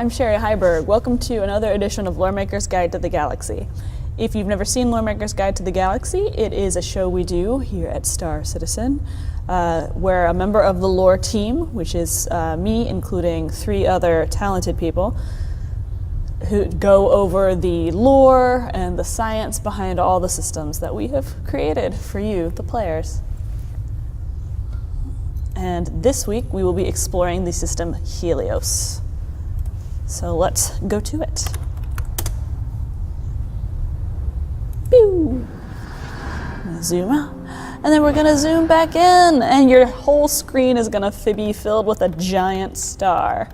I'm Sherry Heiberg. Welcome to another edition of Loremaker's Guide to the Galaxy. If you've never seen Loremaker's Guide to the Galaxy, it is a show we do here at Star Citizen, where a member of the lore team, which is me, including 3 other talented people, who go over the lore and the science behind all the systems that we have created for you, the players. And this week we will be exploring the system Helios. So let's go to it. Pew! Zoom out. And then we're gonna zoom back in, and your whole screen is gonna be filled with a giant star.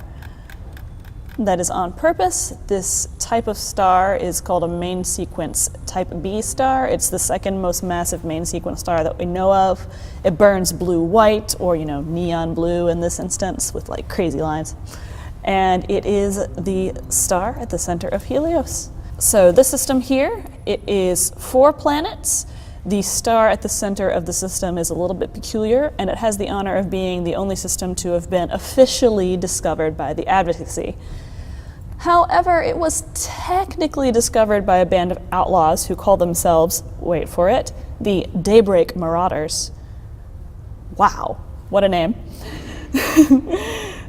That is on purpose. This type of star is called a main sequence type B star. It's the second most massive main sequence star that we know of. It burns blue-white, or neon blue in this instance, with like crazy lines. And it is the star at the center of Helios. So this system here, it is 4 planets. The star at the center of the system is a little bit peculiar, and it has the honor of being the only system to have been officially discovered by the Advocacy. However, it was technically discovered by a band of outlaws who call themselves, wait for it, the Daybreak Marauders. Wow, what a name.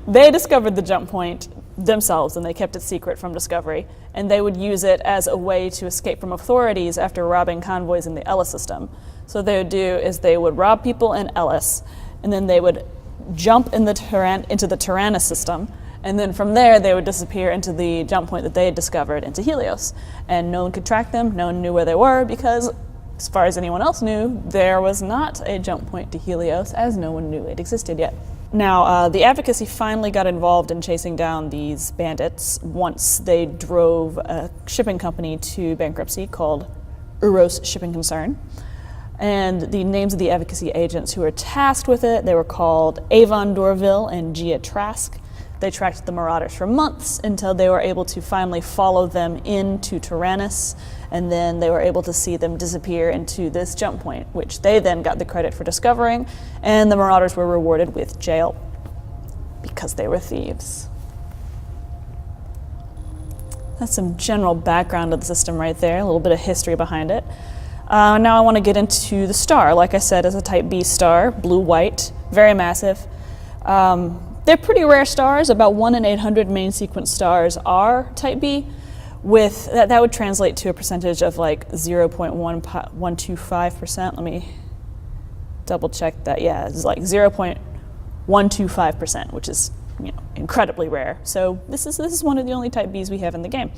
They discovered the jump point themselves, and they kept it secret from discovery, and they would use it as a way to escape from authorities after robbing convoys in the Ellis system. So what they would do is they would rob people in Ellis, and then they would jump into the Tyrannus system, and then from there they would disappear into the jump point that they had discovered into Helios. And no one could track them, no one knew where they were, because as far as anyone else knew, there was not a jump point to Helios, as no one knew it existed yet. Now, the Advocacy finally got involved in chasing down these bandits once they drove a shipping company to bankruptcy called Uros Shipping Concern. And the names of the Advocacy agents who were tasked with it, they were called Avon Dorville and Gia Trask. They tracked the Marauders for months until they were able to finally follow them into Tyrannus, and then they were able to see them disappear into this jump point, which they then got the credit for discovering, and the Marauders were rewarded with jail because they were thieves. That's some general background of the system right there, a little bit of history behind it. Now I want to get into the star. Like I said, it's a type B star, blue-white, very massive. They're pretty rare stars. About 1 in 800 main sequence stars are type B. With that would translate to a percentage of like 0.125%. Let me double check that. Yeah, it's like 0.125%, which is incredibly rare. So this is one of the only type Bs we have in the game.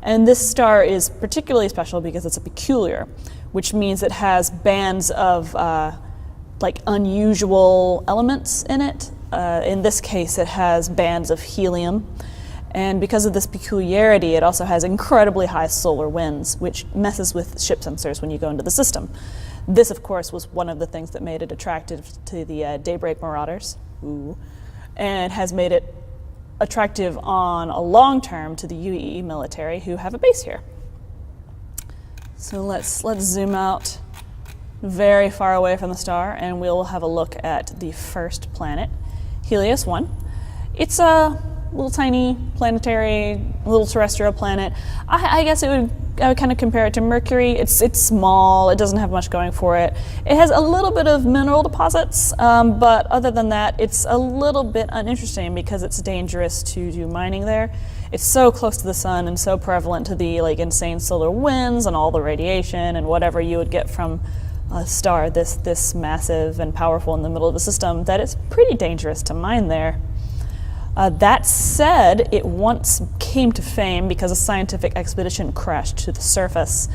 And this star is particularly special because it's a peculiar, which means it has bands of like unusual elements in it. In this case, it has bands of helium. And because of this peculiarity, it also has incredibly high solar winds, which messes with ship sensors when you go into the system. This, of course, was one of the things that made it attractive to the Daybreak Marauders, and has made it attractive on a long term to the UEE military, who have a base here. So let's zoom out very far away from the star, and we'll have a look at the first planet, Helios 1. It's a little tiny planetary, little terrestrial planet. I guess I would kind of compare it to Mercury. It's small, it doesn't have much going for it. It has a little bit of mineral deposits, but other than that, it's a little bit uninteresting because it's dangerous to do mining there. It's so close to the sun and so prevalent to the insane solar winds and all the radiation and whatever you would get from a star this massive and powerful in the middle of the system that it's pretty dangerous to mine there. That said, it once came to fame because a scientific expedition crashed to the surface,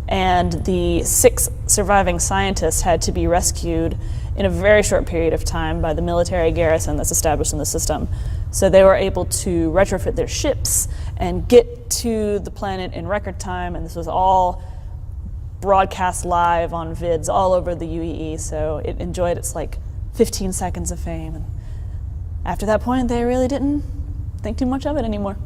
and the 6 surviving scientists had to be rescued in a very short period of time by the military garrison that's established in the system. So they were able to retrofit their ships and get to the planet in record time, and this was all broadcast live on vids all over the UEE, so it enjoyed its 15 seconds of fame. And after that point, they really didn't think too much of it anymore.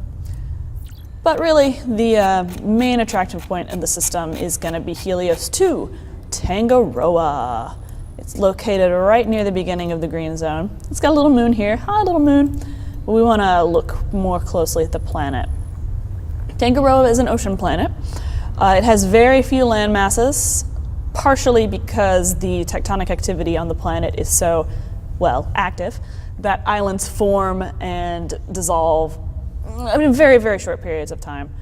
But really, the main attractive point in the system is going to be Helios 2, Tangaroa. It's located right near the beginning of the green zone. It's got a little moon here. Hi, little moon. but we want to look more closely at the planet. Tangaroa is an ocean planet. It has very few land masses, partially because the tectonic activity on the planet is so, well, active, that islands form and dissolve in very, very short periods of time.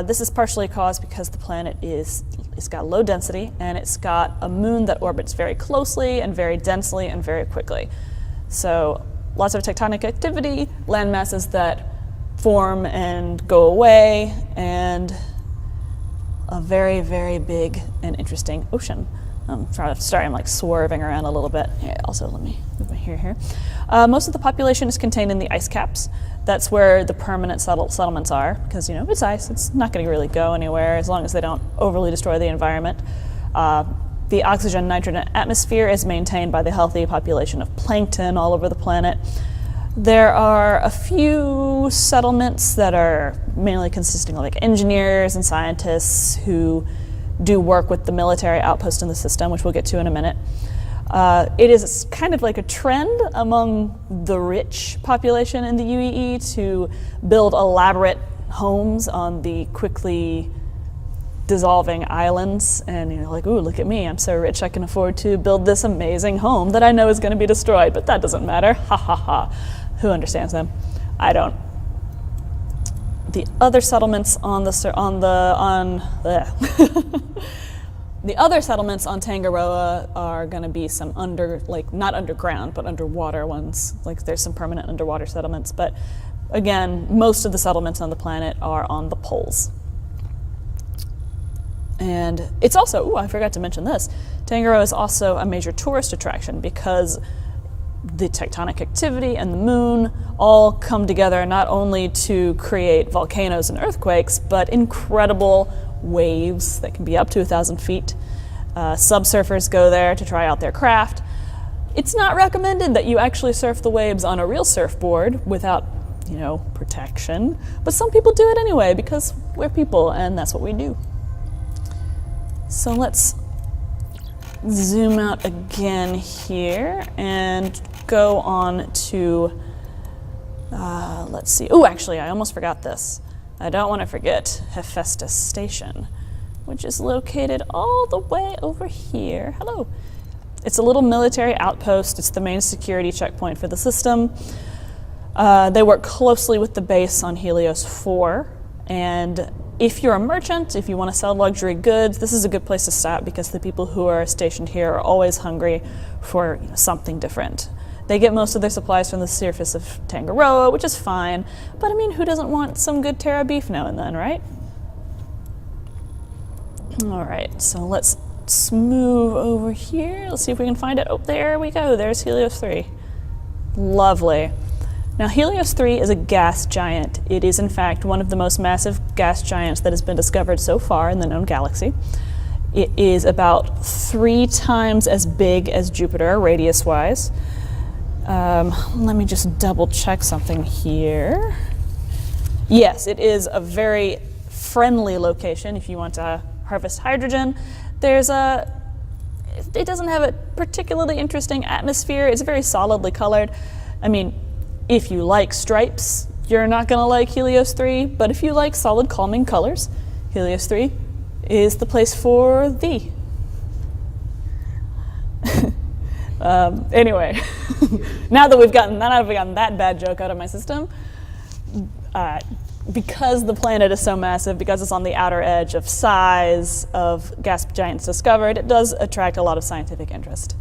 This is partially caused because the planet it's got low density, and it's got a moon that orbits very closely and very densely and very quickly. So lots of tectonic activity, land masses that form and go away, and a very, very big and interesting ocean. Sorry, I'm like swerving around a little bit. Yeah, also, let me move my hair here. Most of the population is contained in the ice caps. That's where the permanent settlements are, because, you know, it's ice. It's not going to really go anywhere as long as they don't overly destroy the environment. The oxygen-nitrogen atmosphere is maintained by the healthy population of plankton all over the planet. There are a few settlements that are mainly consisting of like engineers and scientists who do work with the military outpost in the system, which we'll get to in a minute. It is kind of like a trend among the rich population in the UEE to build elaborate homes on the quickly dissolving islands, and you know, like, ooh, look at me, I'm so rich I can afford to build this amazing home that I know is going to be destroyed, but that doesn't matter. Ha ha ha. Who understands them? I don't. The other settlements on the the other settlements on Tangaroa are going to be some not underground, but underwater ones. Like there's some permanent underwater settlements, but again, most of the settlements on the planet are on the poles. And it's also, I forgot to mention this, Tangaroa is also a major tourist attraction because the tectonic activity and the moon all come together not only to create volcanoes and earthquakes, but incredible waves that can be up to 1,000 feet. Subsurfers go there to try out their craft. It's not recommended that you actually surf the waves on a real surfboard without, you know, protection, but some people do it anyway because we're people and that's what we do. So let's zoom out again here and go on to, let's see. Oh, actually, I almost forgot this. I don't want to forget Hephaestus Station, which is located all the way over here. Hello. It's a little military outpost. It's the main security checkpoint for the system. They work closely with the base on Helios 4, and if you're a merchant, if you want to sell luxury goods, this is a good place to stop because the people who are stationed here are always hungry for something different. They get most of their supplies from the surface of Tangaroa, which is fine, but I mean, who doesn't want some good Terra beef now and then, right? All right, so let's move over here. Let's see if we can find it. Oh, there we go. There's Helios 3. Lovely. Now, Helios 3 is a gas giant. It is, in fact, one of the most massive gas giants that has been discovered so far in the known galaxy. It is about 3 times as big as Jupiter, radius-wise. Let me just double-check something here. Yes, it is a very friendly location if you want to harvest hydrogen. It doesn't have a particularly interesting atmosphere. It's very solidly colored. I mean, if you like stripes, you're not going to like Helios 3, but if you like solid, calming colors, Helios 3 is the place for thee. Anyway, now that we've gotten that bad joke out of my system, because the planet is so massive, because it's on the outer edge of size of gas giants discovered, it does attract a lot of scientific interest.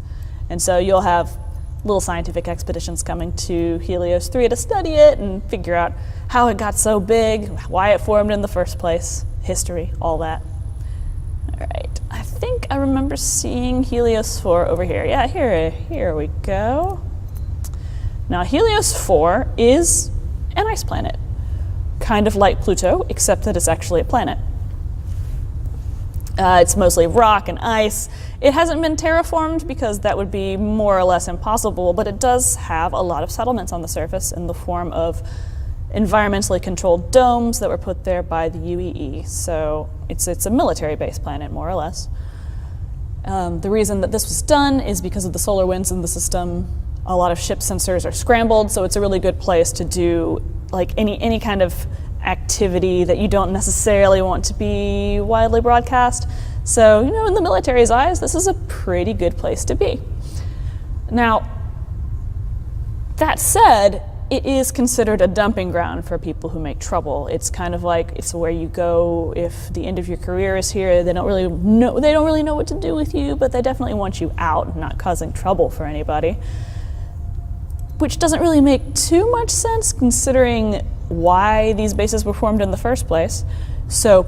And so you'll have little scientific expeditions coming to Helios 3 to study it and figure out how it got so big, why it formed in the first place, history, all that. All right, I think I remember seeing Helios 4 over here. Yeah, here we go. Now, Helios 4 is an ice planet, kind of like Pluto, except that it's actually a planet. It's mostly rock and ice. It hasn't been terraformed because that would be more or less impossible, but it does have a lot of settlements on the surface in the form of environmentally controlled domes that were put there by the UEE. So it's a military-based planet, more or less. The reason that this was done is because of the solar winds in the system A lot of ship sensors are scrambled, so it's a really good place to do like any kind of activity that you don't necessarily want to be widely broadcast. So, you know, in the military's eyes, this is a pretty good place to be. Now, that said, it is considered a dumping ground for people who make trouble. It's kind of like it's where you go if the end of your career is here. They don't really know what to do with you, but they definitely want you out, not causing trouble for anybody. Which doesn't really make too much sense considering why these bases were formed in the first place. So,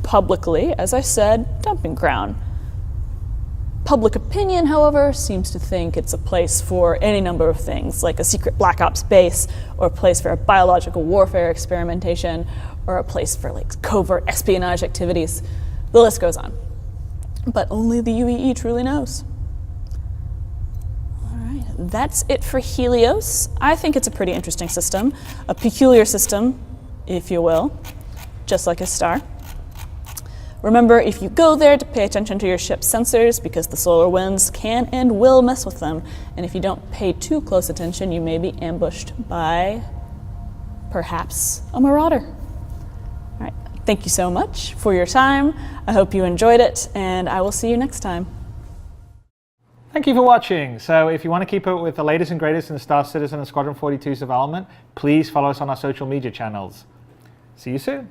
publicly, as I said, dumping ground. Public opinion, however, seems to think it's a place for any number of things, like a secret black ops base, or a place for biological warfare experimentation, or a place for like covert espionage activities. The list goes on. But only the UEE truly knows. All right, that's it for Helios. I think it's a pretty interesting system, a peculiar system, if you will, just like a star. Remember, if you go there, to pay attention to your ship's sensors because the solar winds can and will mess with them. And if you don't pay too close attention, you may be ambushed by perhaps a marauder. All right, thank you so much for your time. I hope you enjoyed it, and I will see you next time. Thank you for watching. So if you want to keep up with the latest and greatest in the Star Citizen and Squadron 42's development, please follow us on our social media channels. See you soon.